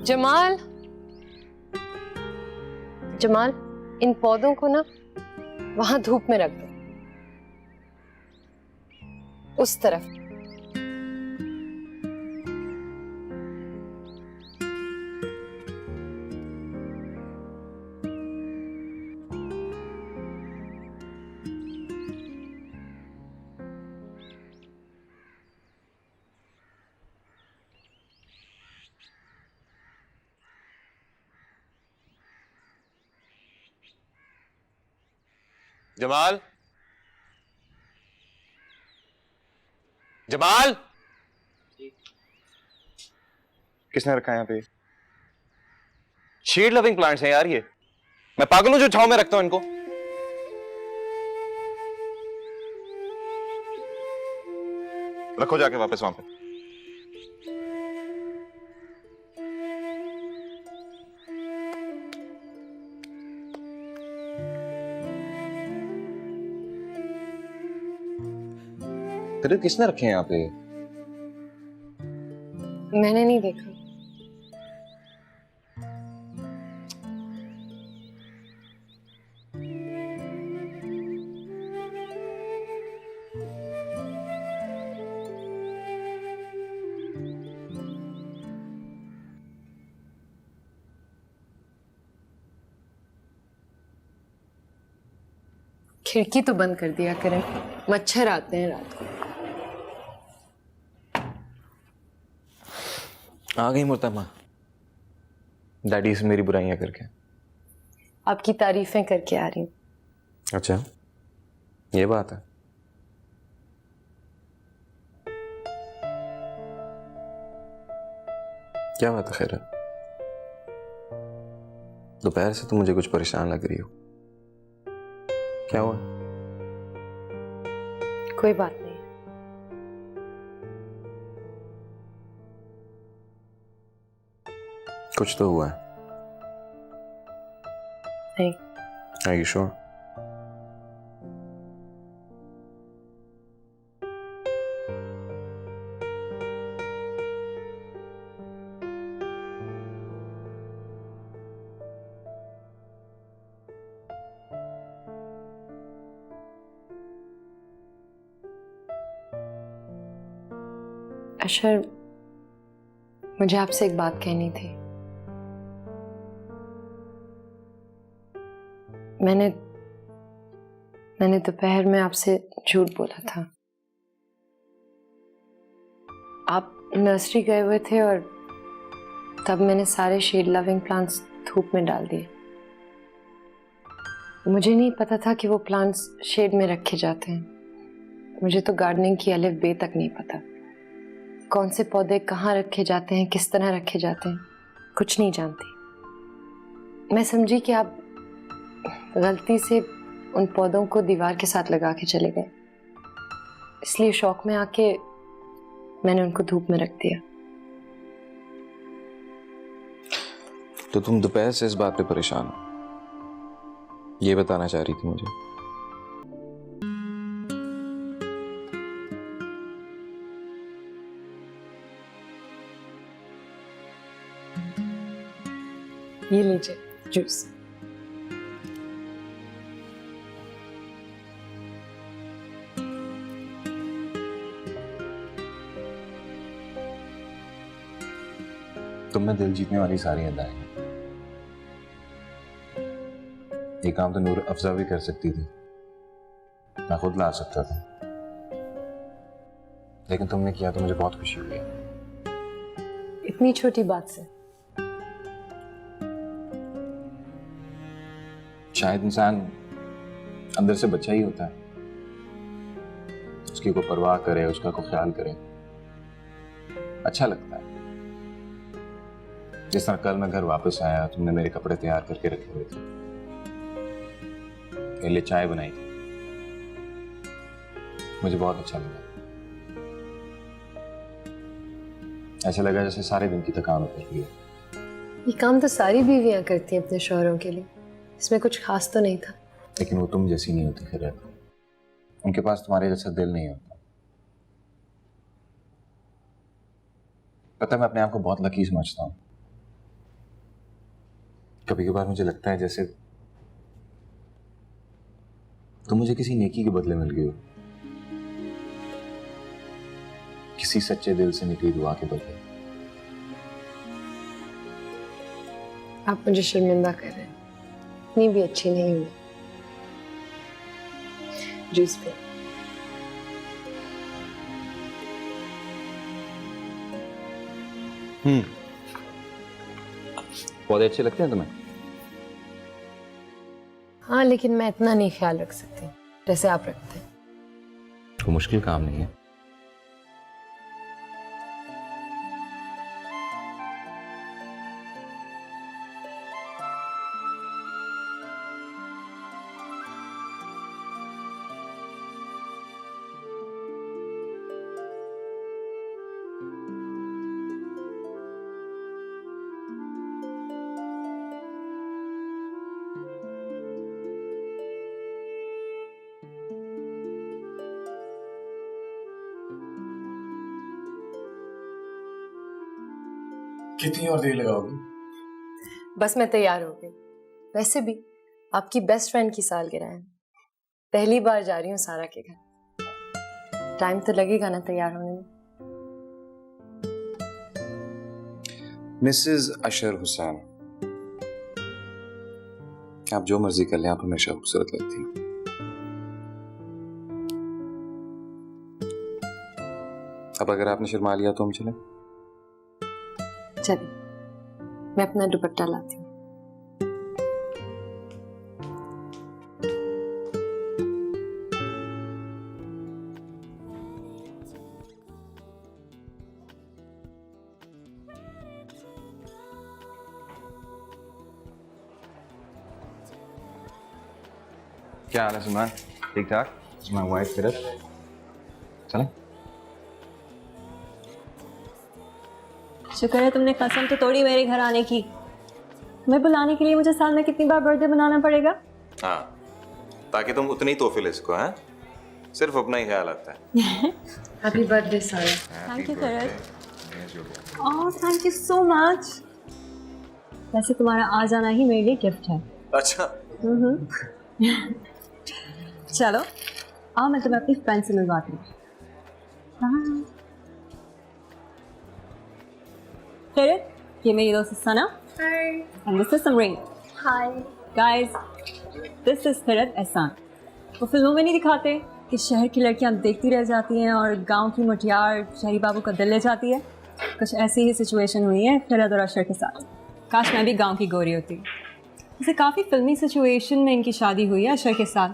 जमाल, जमाल, इन पौधों को ना वहां धूप में रख दो, उस तरफ। जमाल, जमाल, किसने रखा है यहाँ पे? शेड लविंग प्लांट्स हैं यार ये। मैं पागल हूं जो छांव में रखता हूं इनको। रखो जाके वापस वहां पे। तेरे किसने रखे हैं यहाँ पे? मैंने नहीं देखा। खिड़की तो बंद कर दिया करें, मच्छर आते हैं रात को। आ गई मुर्तमा डैडी से मेरी बुराइयां करके। आपकी तारीफें करके आ रही हूँ। अच्छा, ये बात है। क्या बात है खैर? दोपहर से तो मुझे कुछ परेशान लग रही हो। क्या हुआ? कोई बात नहीं। कुछ तो हुआ है। नहीं। Are you sure? अशर, मुझे आपसे एक बात कहनी थी। मैंने दोपहर में आपसे झूठ बोला था। आप नर्सरी गए हुए थे और तब मैंने सारे शेड लविंग प्लांट्स धूप में डाल दिए। मुझे नहीं पता था कि वो प्लांट्स शेड में रखे जाते हैं। मुझे तो गार्डनिंग की अलिफ बे तक नहीं पता। कौन से पौधे कहाँ रखे जाते हैं, किस तरह रखे जाते हैं, कुछ नहीं जानती। मैं समझी कि आप गलती से उन पौधों को दीवार के साथ लगा के चले गए, इसलिए शौक में आके मैंने उनको धूप में रख दिया। तो तुम दोपहर से इस बात पे परेशान हो, ये बताना चाह रही थी मुझे? ये लीजिए जूस। तुम में दिल जीतने वाली सारी अदाएं हैं। ये काम तो नूर अफजा भी कर सकती थी, मैं खुद ला सकता था, लेकिन तुमने किया तो मुझे बहुत खुशी हुई। इतनी छोटी बात से? शायद इंसान अंदर से बच्चा ही होता है, उसकी को परवाह करे, उसका को ख्याल करे, अच्छा लगता है। जिस तरह कल मैं घर वापस आया, तुमने मेरे कपड़े तैयार करके रखे हुए थे, मेरे लिए चाय बनाई थी, मुझे बहुत अच्छा लगा। ऐसा लगा जैसे सारे दिन की थकान उतर गई है। ये काम तो सारी बीवियां करती हैं अपने शौहरों के लिए, इसमें कुछ खास तो नहीं था। लेकिन वो तुम जैसी नहीं होती खैर, उनके पास तुम्हारे जैसा दिल नहीं होता। पता है, मैं अपने आप को बहुत लकी समझता हूँ। कभी कभार मुझे लगता है जैसे तुम मुझे किसी नेकी के बदले मिल गई हो, किसी सच्चे दिल से निकली दुआ के बदले। आप मुझे शर्मिंदा कर रहे हैं, इतनी भी अच्छी नहीं हुई। जूस पे पौधे अच्छे लगते हैं तुम्हें? हाँ, लेकिन मैं इतना नहीं ख्याल रख सकती जैसे आप रखते हैं। कोई मुश्किल काम नहीं है। कितनी और देर लगाओगी? बस मैं तैयार हो गई। वैसे भी आपकी बेस्ट फ्रेंड की सालगिरह है, पहली बार जा रही हूँ सारा के घर। टाइम तो लगेगा ना तैयार होने में। मिसेस अशर हुसैन, आप जो मर्जी कर लें, आप हमेशा खूबसूरत लगती हैं। अब अगर आपने शर्मा लिया तो हम चलें? चलिए, मैं अपना दुपट्टा लाती हूँ। क्या हाल है सुमान? ठीक ठाक? माय वाइफ फिरत, चलें? शुक्र है तुमने कसम तो तोड़ी मेरे घर आने की। मैं बुलाने के लिए मुझे साल में कितनी बार बर्थडे मनाना पड़ेगा? हाँ, ताकि तुम उतनी ही तोहफे ले सको। हैं, सिर्फ अपना ही ख्याल आता है। हैप्पी बर्थडे सारा। थैंक यू करत। Oh thank you so much. वैसे तुम्हारा आ जाना ही मेरे लिए गिफ्ट है। अच्छा। चलो आओ, मैं तुम्हें अपनी फ्रेंड से मिलवाती हूँ। करत, ये मेरी दोस्त Sana. Hi. And this is Samreen. Hi. Guys, this is करत एहसान। वो फिल्मों में नहीं दिखाते कि शहर की लड़कियां देखती रह जाती हैं और गांव की मुटियार शहरी बाबू का दिल ले जाती है? कुछ ऐसी ही सिचुएशन हुई है करत और अशर के साथ। काश मैं भी गांव की गोरी होती। वैसे काफ़ी फिल्मी सिचुएशन में इनकी शादी हुई है अशर के साथ।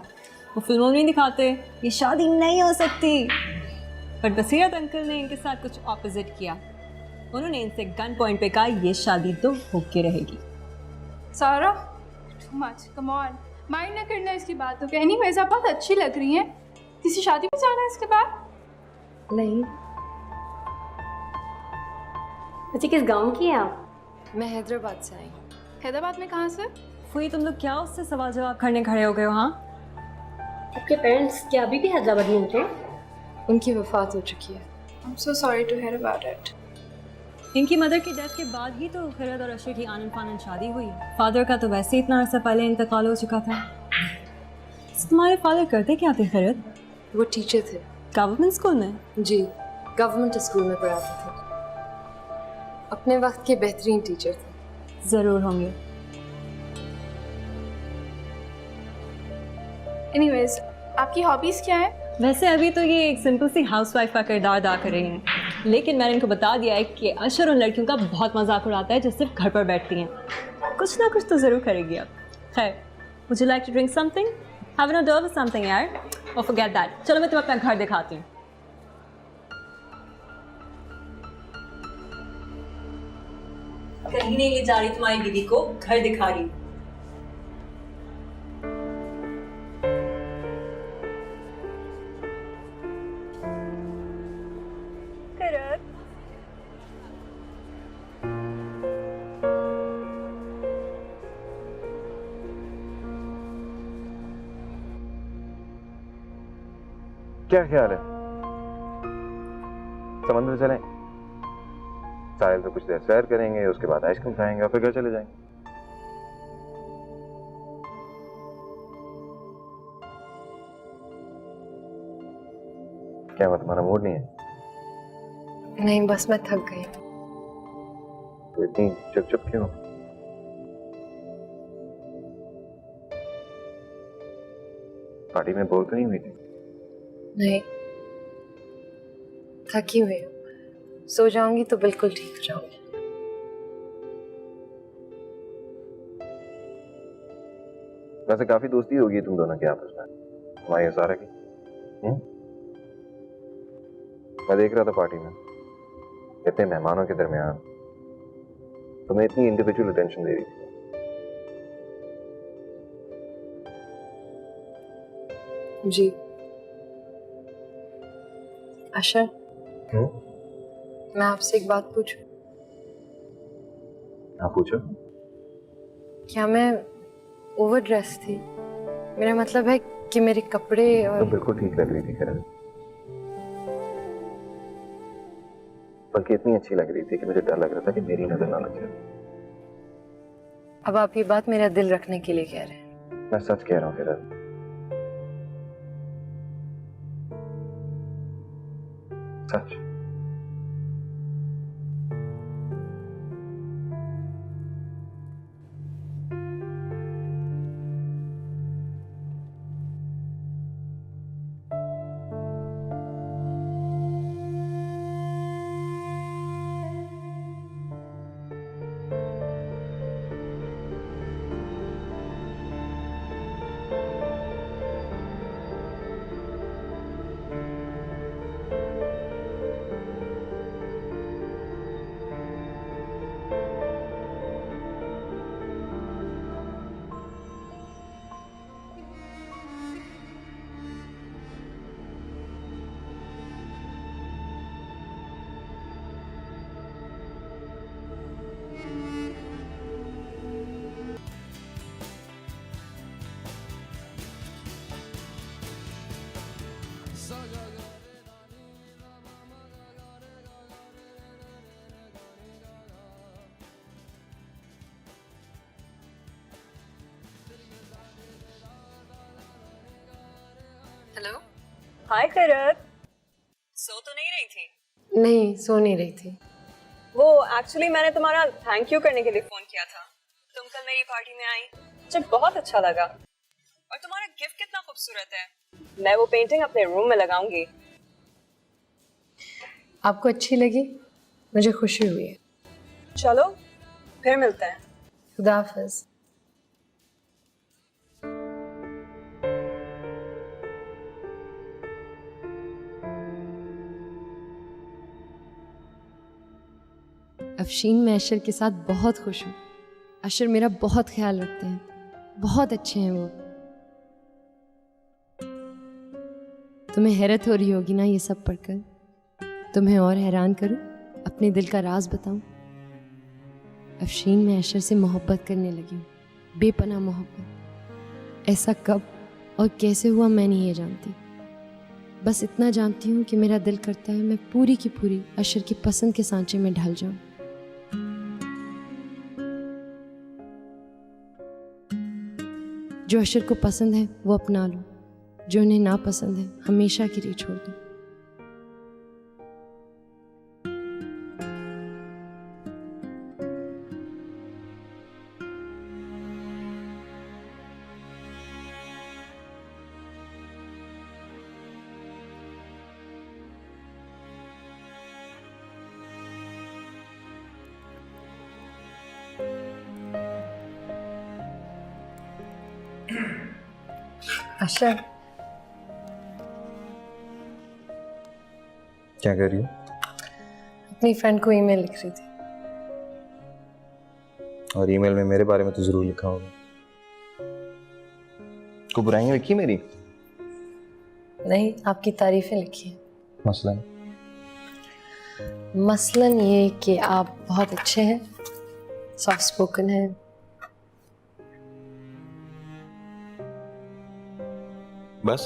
वो फिल्मों में नहीं दिखाते, ये शादी नहीं हो सकती, पर बसीरत अंकल ने इनके साथ कुछ ऑपोजिट किया। उन्होंने इनसे गन पॉइंट पे कहा ये शादी तो होके रहेगी। सारा, too much, come on, mind ना करना इसकी बातों के। एनीवेज आप बहुत अच्छी लग रही हैं। किसी शादी में जाना है इसके बाद? नहीं। अच्छा, किस गांव की हैं आप? मैं हैदराबाद से आई हूँ। हैदराबाद में कहाँ से? फुई, तुम लोग क्या उससे सवाल जवाब करने खड़े हो गए हो? हाँ, आपके पेरेंट्स क्या अभी भी हैदराबाद में होते? उनकी वफात हो चुकी है। I'm so sorry to hear about it. इनकी मदर की डेथ के बाद ही तो खैरत और अशर की आनन फानन शादी हुई। फादर का तो वैसे ही इतना अर्सा पहले इंतकाल हो चुका था। तुम्हारे फादर करते क्या थे खैरत? वो टीचर थे। गवर्नमेंट स्कूल में? जी, गवर्नमेंट स्कूल में पढ़ाते थे। अपने वक्त के बेहतरीन टीचर थे। ज़रूर होंगे। Anyways, आपकी हॉबीज क्या है? वैसे अभी तो ये एक सिंपल सी हाउसवाइफ का किरदार अदा कर रही हैं, लेकिन मैंने इनको बता दिया है कि अशर उन लड़कियों का बहुत मजाक उड़ाता है जो सिर्फ घर पर बैठती हैं। कुछ ना कुछ तो ज़रूर करेगी अब। खैर, would you like to drink something? Have an order with something यार? और फॉरगेट दैट, चलो मैं तुम्हें अपना घर दिखाती हूँ। कहीं नहीं ले जा रही तुम्हारी दीदी को, घर दिखा रही। क्या ख्याल है, समंदर चलें? साहिल पे कुछ देर सैर करेंगे, उसके बाद आइसक्रीम खाएंगे और फिर घर चले जाएंगे। क्या हुआ, तुम्हारा मूड नहीं है? नहीं, बस मैं थक गई। तो इतनी चुप चुप क्यों? पार्टी में बोल तो नहीं हुई थी? नहीं, थकी हुई हूँ। सो जाऊंगी तो बिल्कुल ठीक हो जाऊंगी। वैसे काफी दोस्ती होगी तुम दोनों की आपस में, तुम्हारी और सारा की। मैं देख रहा था पार्टी में, इतने मेहमानों के दरमियान तुम्हें इतनी इंडिविजुअल अटेंशन दे रही थी। जी अशर, मैं आपसे एक बात पूछूं? आप पूछो। क्या मैं ओवर ड्रेस थी? मेरा मतलब है कि मेरे कपड़े तो और बिल्कुल ठीक लग रही थी किरण, बल्कि इतनी अच्छी लग रही थी कि मुझे डर लग रहा था कि मेरी नजर ना लग जाए। अब आप ये बात मेरा दिल रखने के लिए कह रहे हैं? मैं सच कह रहा हूँ किरण, सच। हेलो। हाय किरण, सो तो नहीं रही थी? नहीं, सो नहीं रही थी। वो एक्चुअली मैंने तुम्हारा थैंक यू करने के लिए फोन किया था। तुम कल मेरी पार्टी में आई, मुझे बहुत अच्छा लगा। और तुम्हारा गिफ्ट कितना खूबसूरत है। मैं वो पेंटिंग अपने रूम में लगाऊंगी। आपको अच्छी लगी? मुझे खुशी हुई है। चलो फिर मिलते हैं। खुदा हाफिज। अफशीन, मैं अशर के साथ बहुत खुश हूँ। अशर मेरा बहुत ख्याल रखते हैं, बहुत अच्छे हैं वो। तुम्हें हैरत हो रही होगी ना ये सब पढ़कर? तुम्हें और हैरान करूं, अपने दिल का राज बताऊं? अफशीन, मैं अशर से मोहब्बत करने लगी हूँ, बेपनाह मोहब्बत। ऐसा कब और कैसे हुआ मैं नहीं ये जानती, बस इतना जानती हूँ कि मेरा दिल करता है मैं पूरी की पूरी अशर की पसंद के सांचे में ढल जाऊं। जो अशर को पसंद है वो अपना लो, जो उन्हें ना पसंद है हमेशा के लिए छोड़ दो। अशर, क्या कर रही हो? अपनी फ्रेंड को ईमेल लिख रही थी। और ईमेल में मेरे बारे में तो जरूर लिखा होगा। को बुराइयां लिखी मेरी? नहीं, आपकी तारीफें लिखी हैं। मसलन? मसलन ये कि आप बहुत अच्छे हैं, सॉफ्ट स्पोकन हैं। बस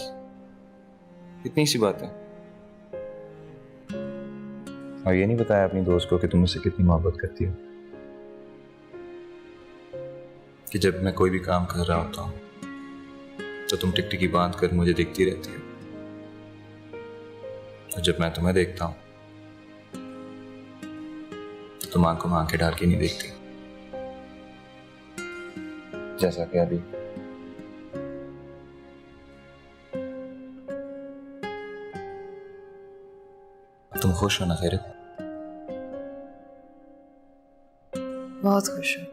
इतनी सी बात है। और ये नहीं बताया अपनी दोस्त को कि तुम मुझसे कितनी मोहब्बत करती हो, कि जब मैं कोई भी काम कर रहा होता हूँ तो तुम टिकटिकी बांध कर मुझे देखती रहती हो तो जब मैं तुम्हें देखता हूं तो तुम आंखों में आंखें डाल के नहीं देखती, जैसा कि अभी। तुम खुश हो ना खैरियत? बहुत खुश हूँ।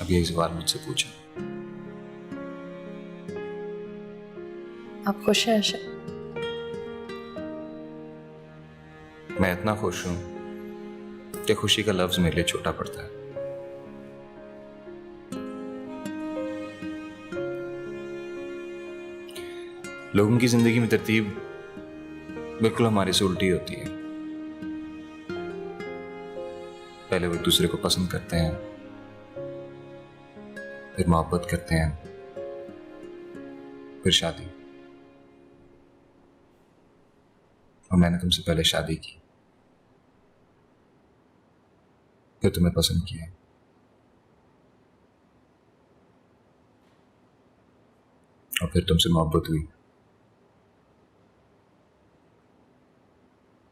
अब यही सवाल मुझसे पूछो। आप खुश हैं आशा? मैं इतना खुश हूं कि खुशी का लफ्ज मेरे लिए छोटा पड़ता है। लोगों की जिंदगी में तरतीब बिल्कुल हमारी से उल्टी होती है। पहले वो एक दूसरे को पसंद करते हैं, फिर मोहब्बत करते हैं, फिर शादी। और मैंने तुमसे पहले शादी की, फिर तुम्हें पसंद किया, और फिर तुमसे मोहब्बत हुई।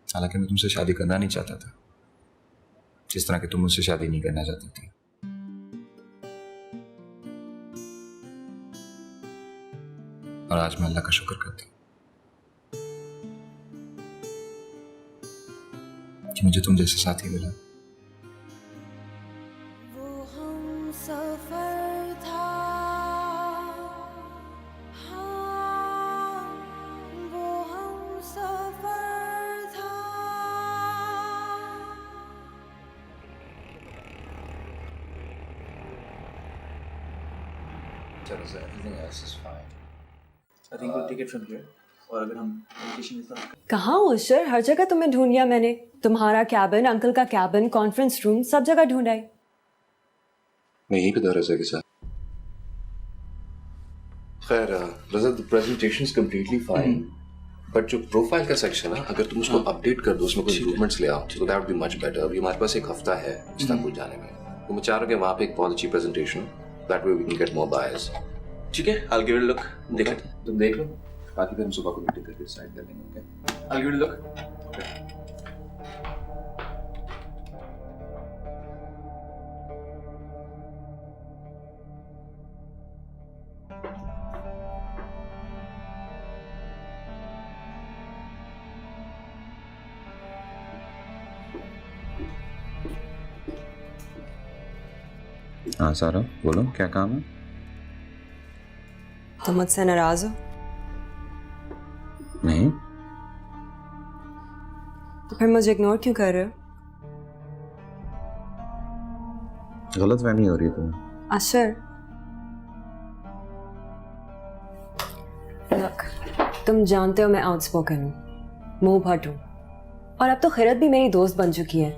हालांकि मैं तुमसे शादी करना नहीं चाहता था, जिस तरह कि तुम मुझसे शादी नहीं करना चाहती थी। और आज मैं अल्लाह का शुक्र करती हूँ कि मुझे तुम जैसे साथी मिला। I think we'll take it from here. और अगर हम लोकेशन इस तरह कहाँ हो सर? हर जगह तुम्हें ढूंढ लिया मैंने। तुम्हारा कैबिन, अंकल का कैबिन, कॉन्फ्रेंस रूम, सब जगह ढूंढा है। मैं यहीं पे था रज़ा के साथ। खैर Raza, the presentation is completely fine, but जो प्रोफाइल का सेक्शन है, अगर तुम उसको अपडेट कर दो, उसमें कुछ इम्प्रूवमेंट्स ले आओ, तो that would be much better. अभी हमारे पास एक हफ्ता है इस्तांबुल जाने में, तो मैं चाह रहा हूँ कि वहाँ पे एक बहुत अच्छी presentation, that way we can get more buyers. ठीक है, I will give it a look. देख लो, तुम देख लो, बाकी फिर हम सुबह को मीटिंग करके डिसाइड कर लेंगे। Okay, I will give it a look. हाँ सारा, बोलो क्या काम है? तुम मुझसे नाराज हो? नहीं। तो फिर मुझे इग्नोर क्यों कर रहे हो? गलतफहमी हो रही है तुम्हें। अशर, Look, तुम जानते हो मैं आउटस्पोकन हूँ, मुंह फट हूँ, और अब तो खैरत भी मेरी दोस्त बन चुकी है।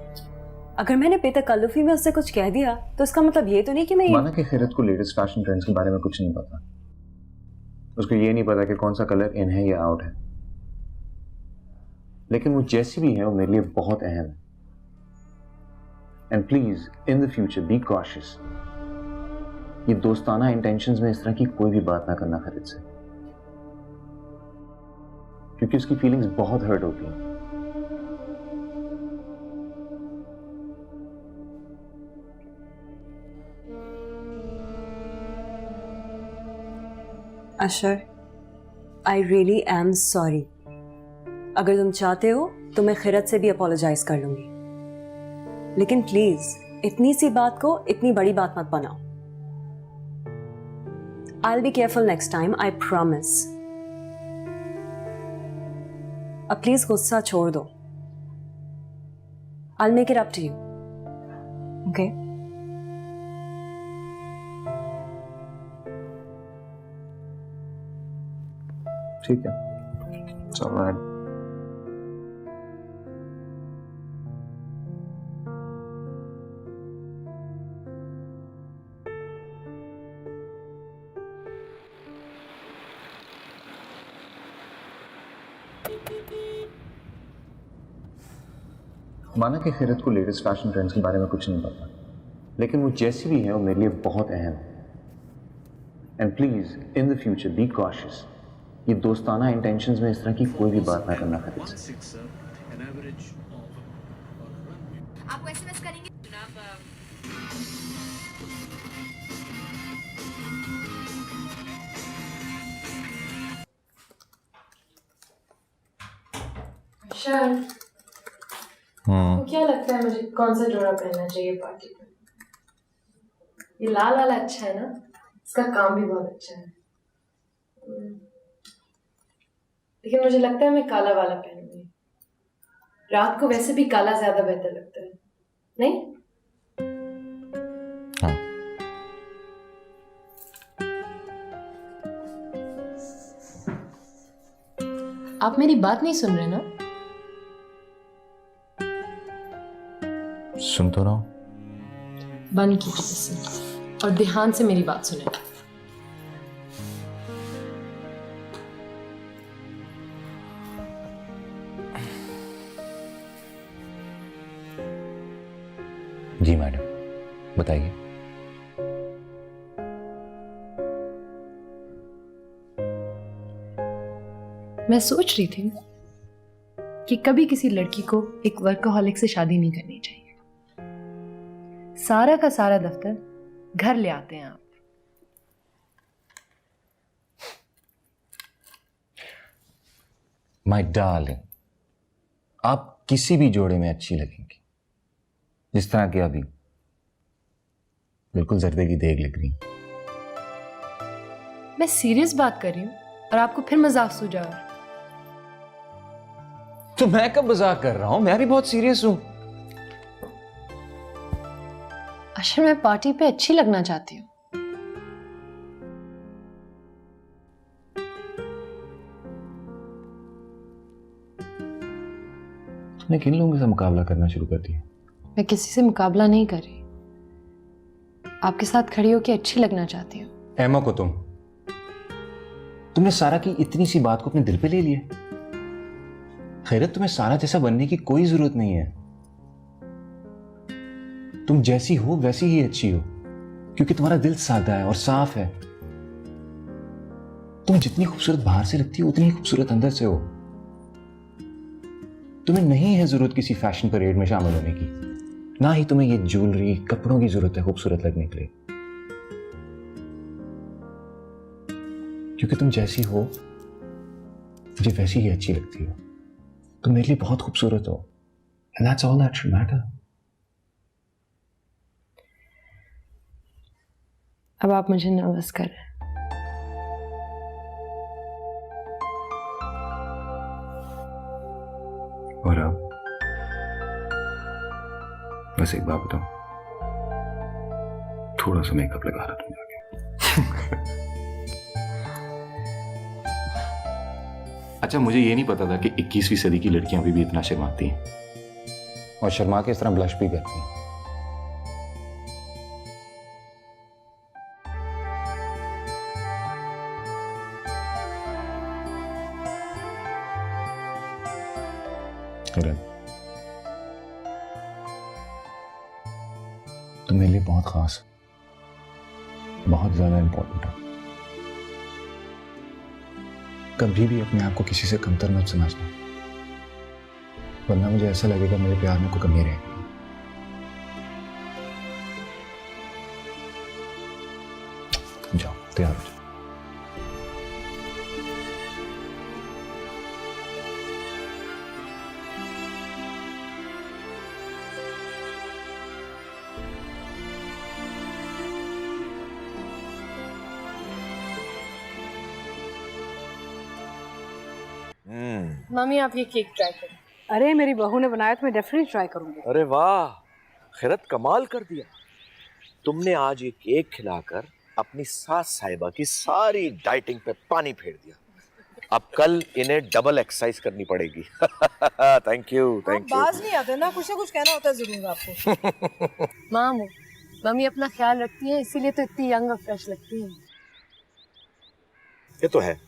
अगर मैंने बेतकल्लुफी में उससे कुछ कह दिया तो इसका मतलब ये तो नहीं कि मैं माना कि खैरत को लेटेस्ट फैशन ट्रेंड्स के बारे में कुछ नहीं पता, उसको ये नहीं पता कि कौन सा कलर इन है या आउट है, लेकिन वो जैसी भी है वो मेरे लिए बहुत अहम है। And please in the future be cautious. ये दोस्ताना इंटेंशंस में इस तरह की कोई भी बात ना करना खैरत से, क्योंकि उसकी फीलिंग्स बहुत हर्ट होती हैं। अशर, आई रियली एम सॉरी। अगर तुम चाहते हो तो मैं खैरत से भी अपोलोजाइज कर लूंगी, लेकिन प्लीज इतनी सी बात को इतनी बड़ी बात मत बनाओ। I will be careful next time, I promise. अब प्लीज गुस्सा छोड़ दो। I will make it up to you, okay? ठीक है, it's all right. माना कि खैरत को लेटेस्ट फैशन ट्रेंड्स के बारे में कुछ नहीं पता, लेकिन वो जैसी भी है वो मेरे लिए बहुत अहम है। And please in the future be cautious. ये दोस्ताना इंटेंशंस में इस तरह की कोई भी बात ना करना खरीद से। आपको एसएमएस करेंगे तो क्या लगता है मुझे कौन सा जोड़ा पहनना चाहिए पार्टी पे? ये लाल वाला अच्छा है ना, इसका काम भी बहुत अच्छा है। लेकिन मुझे लगता है मैं काला वाला पहनूंगी। रात को वैसे भी काला ज्यादा बेहतर लगता है, नहीं? हाँ। आप मेरी बात नहीं सुन रहे ना? सुन तो रहा हूं। बंद कीजिए इसे और ध्यान से मेरी बात सुने। जी मैडम, बताइए। मैं सोच रही थी कि कभी किसी लड़की को एक वर्कहोलिक से शादी नहीं करनी चाहिए। सारा का सारा दफ्तर घर ले आते हैं आप। माय डार्लिंग, आप किसी भी जोड़े में अच्छी लगेंगी। जिस तरह की अभी बिल्कुल जर्दे की देग लग रही। मैं सीरियस बात कर रही हूँ और आपको फिर मजाक सूझा। तो मैं कब मजाक कर रहा हूं? मैं भी बहुत सीरियस हूं। अशर, मैं पार्टी पे अच्छी लगना चाहती हूँ। तुमने किन लोगों से मुकाबला करना शुरू कर दिया? मैं किसी से मुकाबला नहीं कर रही, आपके साथ खड़ी होकर अच्छी लगना चाहती हूँ। एमा को तुमने सारा की इतनी सी बात को अपने दिल पे ले लिया। खैरत, तुम्हें सारा जैसा बनने की कोई जरूरत नहीं है। तुम जैसी हो वैसी ही अच्छी हो, क्योंकि तुम्हारा दिल सादा है और साफ है। तुम जितनी खूबसूरत बाहर से लगती हो उतनी ही खूबसूरत अंदर से हो। तुम्हें नहीं है जरूरत किसी फैशन परेड में शामिल होने की, ना ही तुम्हें ये ज्वेलरी कपड़ों की जरूरत है खूबसूरत लगने के लिए। क्योंकि तुम जैसी हो मुझे वैसी ही अच्छी लगती हो। तुम मेरे लिए बहुत खूबसूरत हो, and that's all that should matter. अब आप मुझे नर्वस कर रहे हैं। और अब बस एक बात बताओ, थोड़ा सा मेकअप लगा रहा तुम जाके। अच्छा, मुझे ये नहीं पता था कि 21वीं सदी की लड़कियां अभी भी इतना शर्माती हैं और शर्मा के इस तरह ब्लश भी करती हैं। तुम मेरे लिए बहुत खास, बहुत ज्यादा इंपॉर्टेंट हो। कभी भी अपने आप को किसी से कमतर मत समझना, वरना मुझे ऐसा लगेगा मेरे प्यार में कोई कमी रहेगी। जाओ, तैयार हो जाओ। मम्मी, आप ये केक ट्राई करें। अरे मेरी बहू ने बनाया तो मैं डेफिनेटली ट्राई करूंगी। अरे वाह, खैरत कमाल कर दिया तुमने। आज ये केक खिलाकर अपनी सास साहिबा की सारी डाइटिंग पे पानी फेर दिया। अब कल इन्हें डबल एक्सरसाइज करनी पड़ेगी। Thank you, thank you. बाज नहीं आते ना, कुछ कहना होता है जरूर आपको। मामू, मम्मी अपना ख्याल रखती है, इसीलिए तो इतनी यंग और फ्रेश लगती है। ये तो है।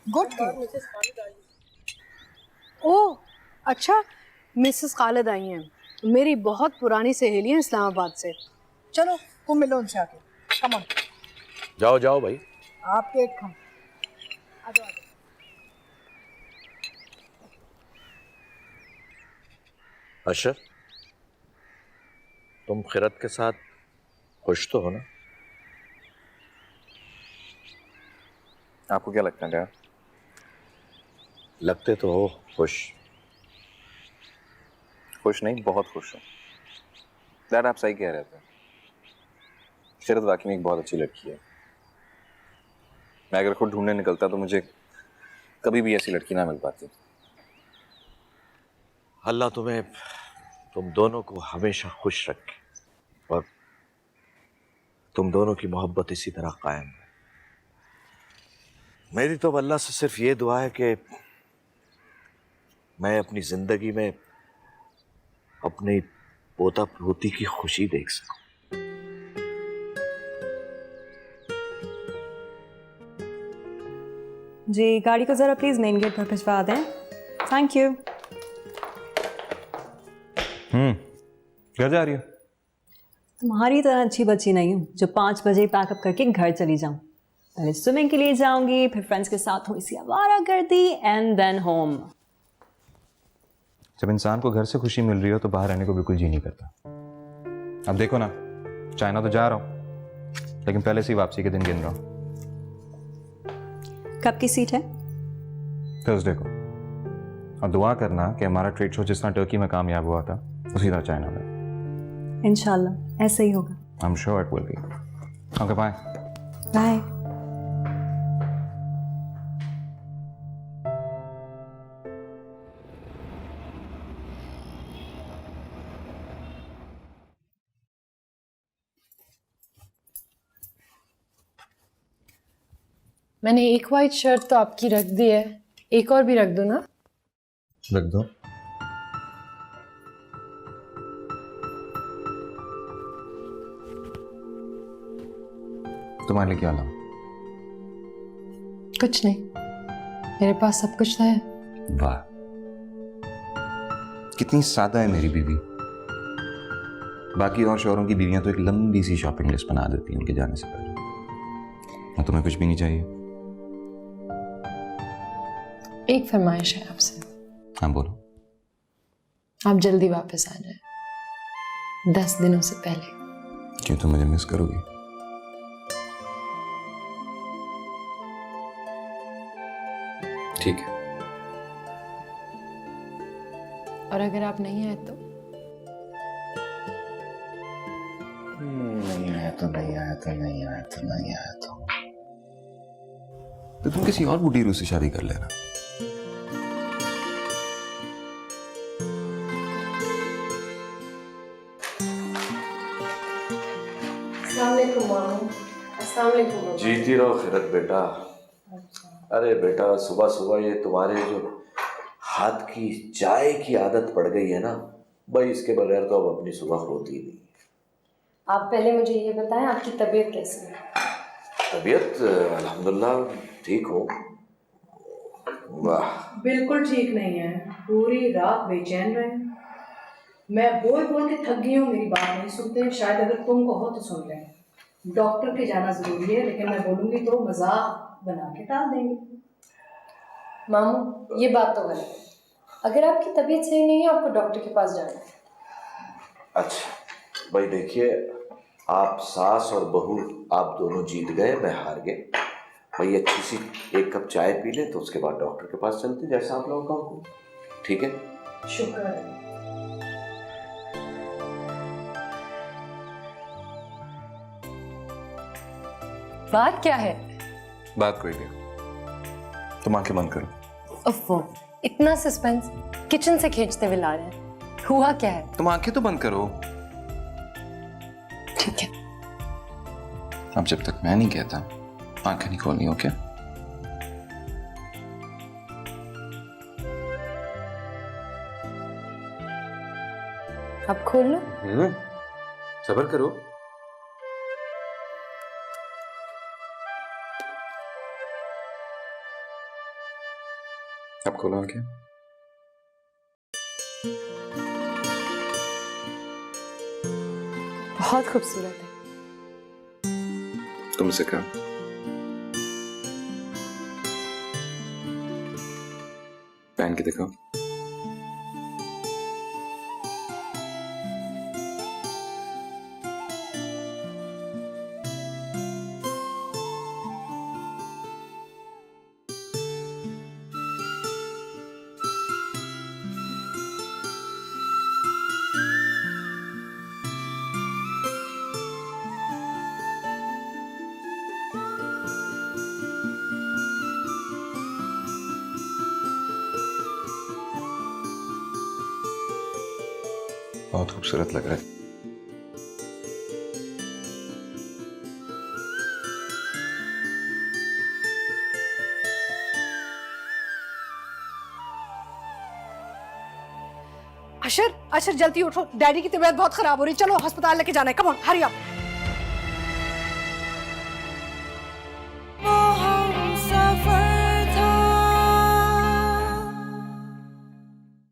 गुड। ओह अच्छा, मिसेस खालिद आई हैं, मेरी बहुत पुरानी सहेली है इस्लामाबाद से। चलो तुम मिलो उनसे आके। Come on. जाओ जाओ भाई। आप केक खाओ। आ जाओ। अशर, तुम खिरत के साथ खुश तो हो ना? आपको क्या लगता है डैड? लगते तो हो खुश। खुश नहीं, बहुत खुश हूँ डैड। आप सही कह रहे थे, शरद वाकई में एक बहुत अच्छी लड़की है। मैं अगर खुद ढूंढने निकलता तो मुझे कभी भी ऐसी लड़की ना मिल पाती। अल्लाह तुम दोनों को हमेशा खुश रखे और तुम दोनों की मोहब्बत इसी तरह कायम है। मेरी तो अल्लाह से सिर्फ ये दुआ है कि मैं अपनी जिंदगी में अपनी पोता पोती की खुशी देख सकूं। जी गाड़ी को ज़रा प्लीज़ मेन गेट पर भिजवा दें। Thank you. घर जा रही हो? तुम्हारी तरह अच्छी बच्ची नहीं हूँ जो 5 बजे पैकअप करके घर चली जाऊँ। पहले स्विमिंग के लिए जाऊंगी, फिर फ्रेंड्स के साथ थोड़ी सी आवारागर्दी एंड देन होम। जब इंसान को घर से खुशी मिल रही हो तो बाहर रहने को बिल्कुल जी नहीं करता। अब देखो ना, चाइना तो जा रहा हूँ लेकिन पहले से ही वापसी के दिन गिन रहा हूँ। कब की सीट है? थर्सडे को। और दुआ करना कि हमारा ट्रेड शो जिस तरह टर्की में कामयाब हुआ था उसी तरह चाइना में। इंशाल्लाह ऐसे ही होगा। I am sure it will be. Okay bye. Bye. मैंने एक वाइट शर्ट तो आपकी रख दी है, एक और भी रख दूं ना? रख दो। तुम्हारे लिए क्या लाऊं? कुछ नहीं, मेरे पास सब कुछ है। वाह, कितनी सादा है मेरी बीवी। बाकी और शौहरों की बीवियां तो एक लंबी सी शॉपिंग लिस्ट बना देती हैं उनके जाने से पहले। और तुम्हें कुछ भी नहीं चाहिए? एक फरमाइश है आपसे। हाँ बोलो। आप जल्दी वापस आ जाए, 10 दिनों से पहले। क्यों, तुम मुझे मिस करोगी? ठीक है। और अगर आप नहीं आए तो? नहीं आया तो नहीं आया तो नहीं आया तो नहीं आया तो तुम किसी और बूढ़ी रूस से शादी कर लेना। जीती रहो खिरत बेटा। अरे बेटा, सुबह सुबह ये तुम्हारे जो हाथ की चाय की आदत पड़ गई है ना भाई, इसके बगैर तो अब अपनी सुबह होती नहीं। आप पहले मुझे ये बताएं, आपकी तबीयत कैसी है? तबीयत अल्हम्दुलिल्लाह ठीक हो। वाह, बिल्कुल ठीक नहीं है, पूरी रात बेचैन रहे। मैं बोल बोल के थक गई हूँ, मेरी बात नहीं सुनते। शायद अगर तुम कहो तो सुन लें। डॉक्टर के जाना जरूरी है, लेकिन मैं बोलूँगी तो मजाक बना के टाल देंगे। मामू, ये बात तो गलत है। अगर आपकी तबीयत सही नहीं है, आपको डॉक्टर के पास जाना है। अच्छा भाई देखिए, आप सास और बहू आप दोनों जीत गए, मैं हार गया। भाई अच्छी सी एक कप चाय पी ले तो उसके बाद डॉक्टर के पास चलते, जैसा आप लोगों का हुक्म। ठीक है? शुक्र है। बात क्या है? बात कोई नहीं, तुम आंखें बंद करो। अफ़्वो, इतना सस्पेंस किचन से खींचते हुए ला रहे हैं। हुआ क्या है? तुम आंखें तो बंद करो। ठीक है। अब जब तक मैं नहीं कहता आंखें नहीं खोलनी, ओके? अब खोल लो। सब्र करो। अब खोलो आंखें। बहुत खूबसूरत है। तुमसे कहा पहन के दिखाओ। बहुत खूबसूरत लग रहा है। अशर, अशर जल्दी उठो, डैडी की तबीयत बहुत खराब हो रही है, चलो अस्पताल लेके जाना है, कम ऑन हरी अप।